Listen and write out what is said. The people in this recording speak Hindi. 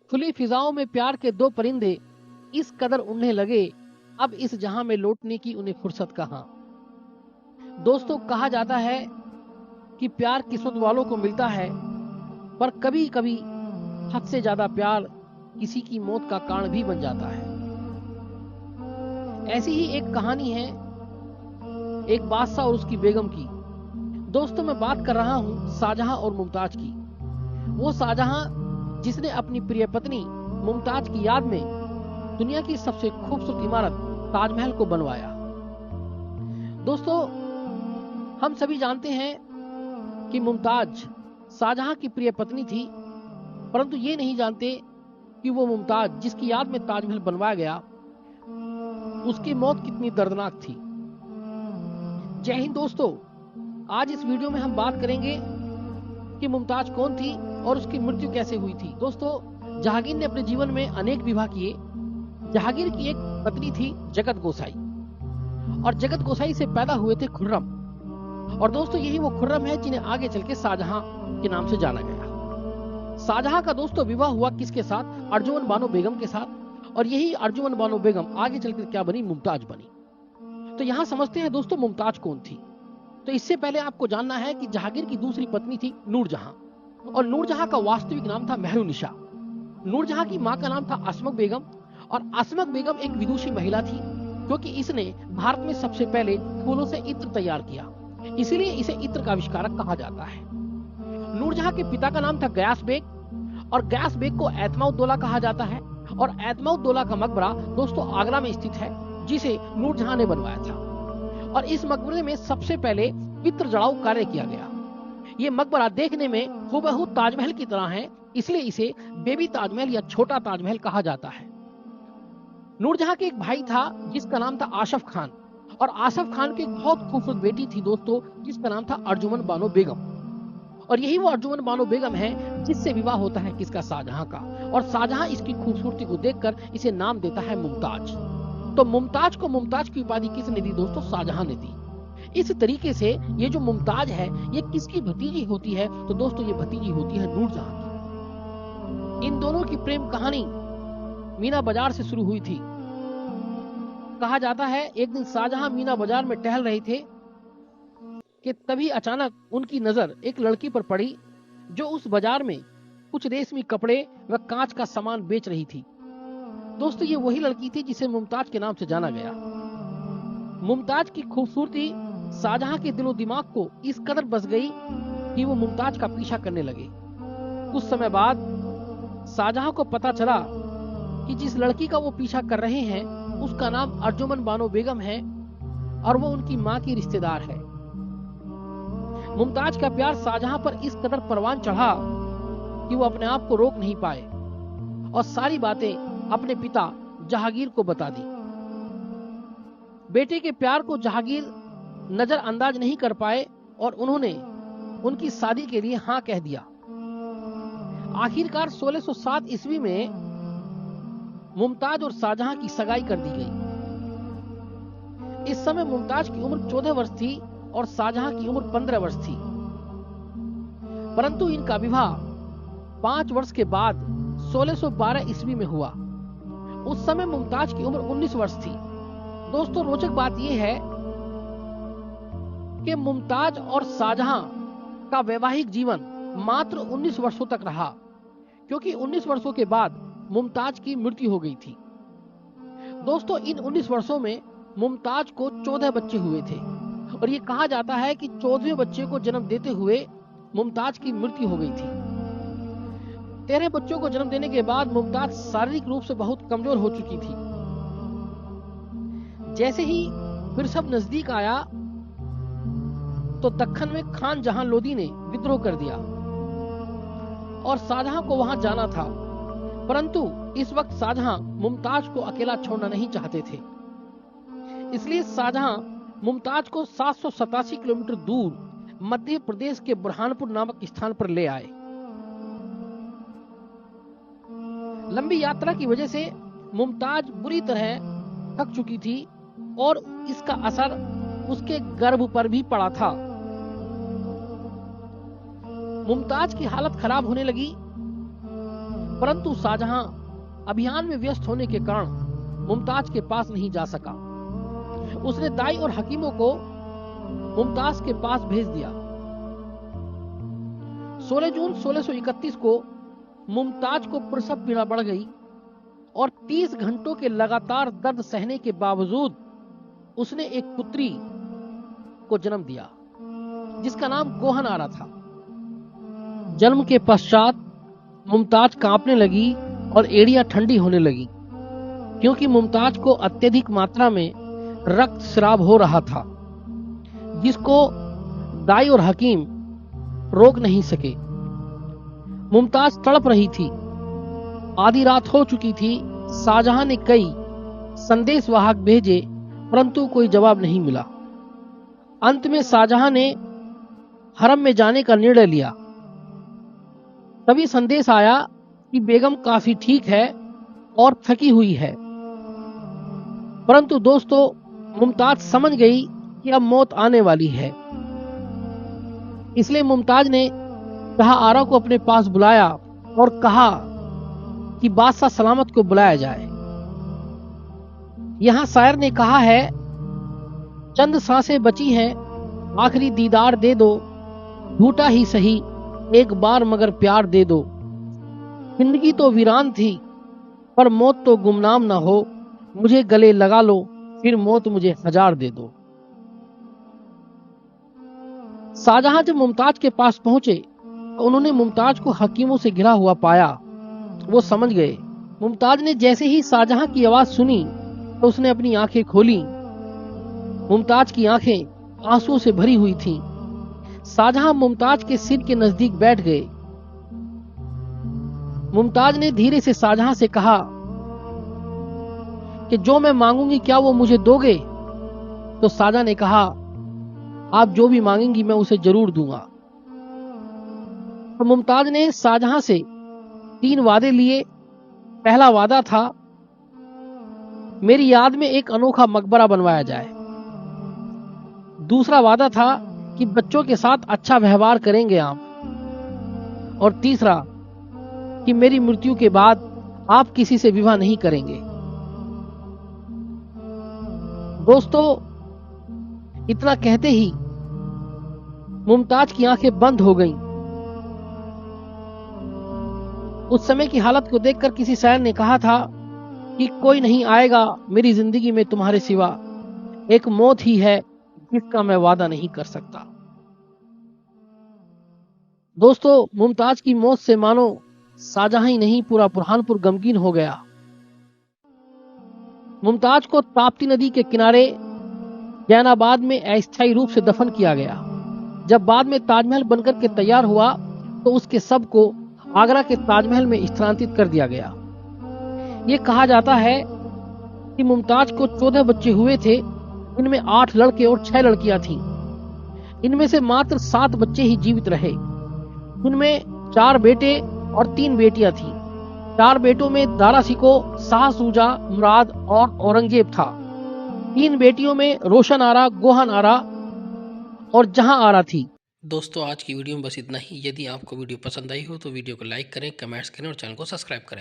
खुली फिजाओं में प्यार के दो परिंदे इस कदर उड़ने लगे, अब इस जहां में लौटने की उन्हें फुर्सत कहां। दोस्तों, कहा जाता है कि प्यार किस्मत वालों को मिलता है, पर कभी कभी हद से ज्यादा प्यार किसी की मौत का कारण भी बन जाता है। ऐसी ही एक कहानी है एक बादशाह और उसकी बेगम की। दोस्तों, मैं बात कर रहा हूं शाहजहां और मुमताज की। वो शाहजहां जिसने अपनी प्रिय पत्नी मुमताज की याद में दुनिया की सबसे खूबसूरत इमारत ताजमहल को बनवाया। दोस्तों, हम सभी जानते हैं कि मुमताज शाहजहां की प्रिय पत्नी थी, परंतु ये नहीं जानते कि वो मुमताज जिसकी याद में ताजमहल बनवाया गया, उसकी मौत कितनी दर्दनाक थी। जय हिंद दोस्तों, आज इस वीडियो में हम बात करेंगे कि मुमताज कौन थी और उसकी मृत्यु कैसे हुई थी। दोस्तों, जहांगीर ने अपने जीवन में अनेक विवाह किए। जहांगीर की एक पत्नी थी जगत गोसाई, और जगत गोसाई से पैदा हुए थे खुर्रम। और दोस्तों, यही वो खुर्रम है जिन्हें आगे चल के शाहजहां के नाम से जाना गया। शाहजहां का दोस्तों विवाह हुआ किसके साथ? अर्जुमन बानो बेगम के साथ। और यही अर्जुमन बानो बेगम आगे चलकर क्या बनी? मुमताज बनी। तो यहां समझते हैं दोस्तों मुमताज कौन थी। तो इससे पहले आपको जानना है कि जहांगीर की दूसरी पत्नी थी नूरजहां, और नूरजहां का वास्तविक नाम था मेहरुनिशा। नूरजहां की मां का नाम था असमक बेगम, और असमक बेगम एक विदुषी महिला थी, क्योंकि इसने भारत में सबसे पहले फूलों से इत्र तैयार किया, इसीलिए इसे इत्र का आविष्कारक कहा जाता है। नूरजहां के पिता का नाम था गयास बेग, और गयास बेग को एतमाउद्दौला कहा जाता है। और एतमाउद्दौला का मकबरा दोस्तों आगरा में स्थित है, जिसे नूरजहां ने बनवाया था। और इस मकबरे में सबसे पहले पितृ जड़ाऊ कार्य किया गया। ये मकबरा देखने में हूबहू ताजमहल की तरह है, इसलिए इसे बेबी ताजमहल या छोटा ताजमहल कहा जाता है। नूरजहां के एक भाई था जिसका नाम था आशफ खान, और आशफ खान की एक बहुत खूबसूरत बेटी थी दोस्तों, जिसका नाम था अर्जुमन बानो बेगम। और यही वो अर्जुमन बानो बेगम है जिससे विवाह होता है किसका? शाहजहां का। और शाहजहां इसकी खूबसूरती को देखकर इसे नाम देता है मुमताज। तो मुमताज को मुमताज की उपाधि किसने दी दोस्तों? शाहजहां ने दी। इस तरीके से ये जो मुमताज है ये किसकी भतीजी होती है? तो दोस्तों ये भतीजी होती है नूरजहां की। इन दोनों की प्रेम कहानी मीना बाजार से शुरू हुई थी। कहा जाता है एक दिन शाहजहां मीना बाजार में टहल रहे थे कि तभी अचानक उनकी नजर एक लड़की पर पड़ी जो उस बाजार में कुछ रेशमी कपड़े व कांच का सामान बेच रही थी। दोस्तों, ये वही लड़की थी जिसे मुमताज के नाम से जाना गया। मुमताज की खूबसूरती शाहजहां के दिलो दिमाग को इस कदर बस गई कि वो मुमताज का पीछा करने लगे। कुछ समय बाद शाहजहां को पता चला कि जिस लड़की का वो पीछा कर रहे हैं उसका नाम अर्जुमन बानो बेगम है, और वो उनकी मां की रिश्तेदार है। मुमताज का प्यार शाहजहां पर इस कदर परवान चढ़ा कि वो अपने आप को रोक नहीं पाए और सारी बातें अपने पिता जहांगीर को बता दी। बेटे के प्यार को जहांगीर नजरअंदाज नहीं कर पाए और उन्होंने उनकी शादी के लिए हां कह दिया। आखिरकार 1607 ईस्वी में मुमताज और शाहजहां की सगाई कर दी गई। इस समय मुमताज की उम्र 14 वर्ष थी और शाहजहां की उम्र 15 वर्ष थी, परंतु इनका विवाह 5 वर्ष के बाद 1612 ईस्वी में हुआ। उस समय मुमताज की उम्र 19 वर्ष थी। दोस्तों, रोचक बात यह है कि मुमताज और शाहजहां का वैवाहिक जीवन मात्र 19 वर्षों तक रहा, क्योंकि 19 वर्षों के बाद मुमताज की मृत्यु हो गई थी। दोस्तों, इन 19 वर्षों में मुमताज को 14 बच्चे हुए थे, और ये कहा जाता है कि 14वें बच्चे को जन्म देते हुए मुमताज की मृत्यु हो गई थी। 13 बच्चों को जन्म देने के बाद मुमताज शारीरिक रूप से बहुत कमजोर हो चुकी थी। जैसे ही प्रसव नजदीक आया तो दक्खन में खान जहां लोदी ने विद्रोह कर दिया और शाहजहां को वहां जाना था, परंतु इस वक्त शाहजहां मुमताज को अकेला छोड़ना नहीं चाहते थे। इसलिए शाहजहां मुमताज को 787 किलोमीटर दूर मध्य प्रदेश के बुरहानपुर नामक स्थान पर ले आए। लंबी यात्रा की वजह से मुमताज बुरी तरह थक चुकी थी और इसका असर उसके गर्भ पर भी पड़ा था। मुमताज की हालत खराब होने लगी। परंतु शाहजहां अभियान में व्यस्त होने के कारण मुमताज के पास नहीं जा सका। उसने दाई और हकीमों को मुमताज के पास भेज दिया। 16 जून 1631 को मुमताज को प्रसव पीड़ा बढ़ गई और 30 घंटों के लगातार दर्द सहने के बावजूद उसने एक पुत्री को जन्म दिया जिसका नाम गोहन आरा था। जन्म के पश्चात मुमताज कांपने लगी और एड़ियां ठंडी होने लगी क्योंकि मुमताज को अत्यधिक मात्रा में रक्त स्राव हो रहा था जिसको दाई और हकीम रोक नहीं सके। मुमताज तड़प रही थी। आधी रात हो चुकी थी। शाहजहां ने कई संदेशवाहक भेजे परंतु कोई जवाब नहीं मिला। अंत में शाहजहां ने हरम में जाने का निर्णय लिया। तभी संदेश आया कि बेगम काफी ठीक है और थकी हुई है। परंतु दोस्तों, मुमताज समझ गई कि अब मौत आने वाली है। इसलिए मुमताज ने शाह आरा को अपने पास बुलाया और कहा कि बादशाह सलामत को बुलाया जाए। यहां शायर ने कहा है, चंद सांसें बची हैं, आखिरी दीदार दे दो, झूठा ही सही एक बार मगर प्यार दे दो। जिंदगी तो वीरान थी पर मौत तो गुमनाम ना हो, मुझे गले लगा लो फिर मौत मुझे हजार दे दो। शाहजहां जब मुमताज के पास पहुंचे तो उन्होंने मुमताज को हकीमों से घिरा हुआ पाया। वो समझ गए। मुमताज ने जैसे ही शाहजहां की आवाज सुनी तो उसने अपनी आंखें खोली। मुमताज की आंखें आंसुओं से भरी हुई थीं। शाहजहां मुमताज के सिर के नजदीक बैठ गए। मुमताज ने धीरे से शाहजहां से कहा कि जो मैं मांगूंगी क्या वो मुझे दोगे? तो शाहजहां ने कहा, आप जो भी मांगेंगी मैं उसे जरूर दूंगा। तो मुमताज ने शाहजहां से 3 वादे लिए। पहला वादा था, मेरी याद में एक अनोखा मकबरा बनवाया जाए। दूसरा वादा था कि बच्चों के साथ अच्छा व्यवहार करेंगे आप। और तीसरा कि मेरी मृत्यु के बाद आप किसी से विवाह नहीं करेंगे। दोस्तों, इतना कहते ही मुमताज की आंखें बंद हो गईं। उस समय की हालत को देखकर किसी शायर ने कहा था कि कोई नहीं आएगा मेरी जिंदगी में तुम्हारे सिवा, एक मौत ही है जिसका मैं वादा नहीं कर सकता। दोस्तों, मुमताज की मौत से मानो शाहजहां ही नहीं पूरा बुरहानपुर गमगीन हो गया। मुमताज को ताप्ती नदी के किनारे जैनाबाद में अस्थायी रूप से दफन किया गया। जब बाद में ताजमहल बनकर के तैयार हुआ तो उसके शव को आगरा के ताजमहल में स्थानांतरित कर दिया गया। ये कहा जाता है कि मुमताज को 14 बच्चे हुए थे। इनमें 8 लड़के और 6 लड़कियां थीं। इनमें से मात्र 7 बच्चे ही जीवित रहे। उनमें 4 बेटे और 3 बेटियां थीं। 4 बेटों में दारा शिको, शाह सूजा, मुराद और औरंगजेब था। 3 बेटियों में रोशन आरा, गोहन आरा और जहां आरा थी। दोस्तों, आज की वीडियो में बस इतना ही। यदि आपको वीडियो पसंद आई हो तो वीडियो को लाइक करें, कमेंट्स करें और चैनल को सब्सक्राइब करें।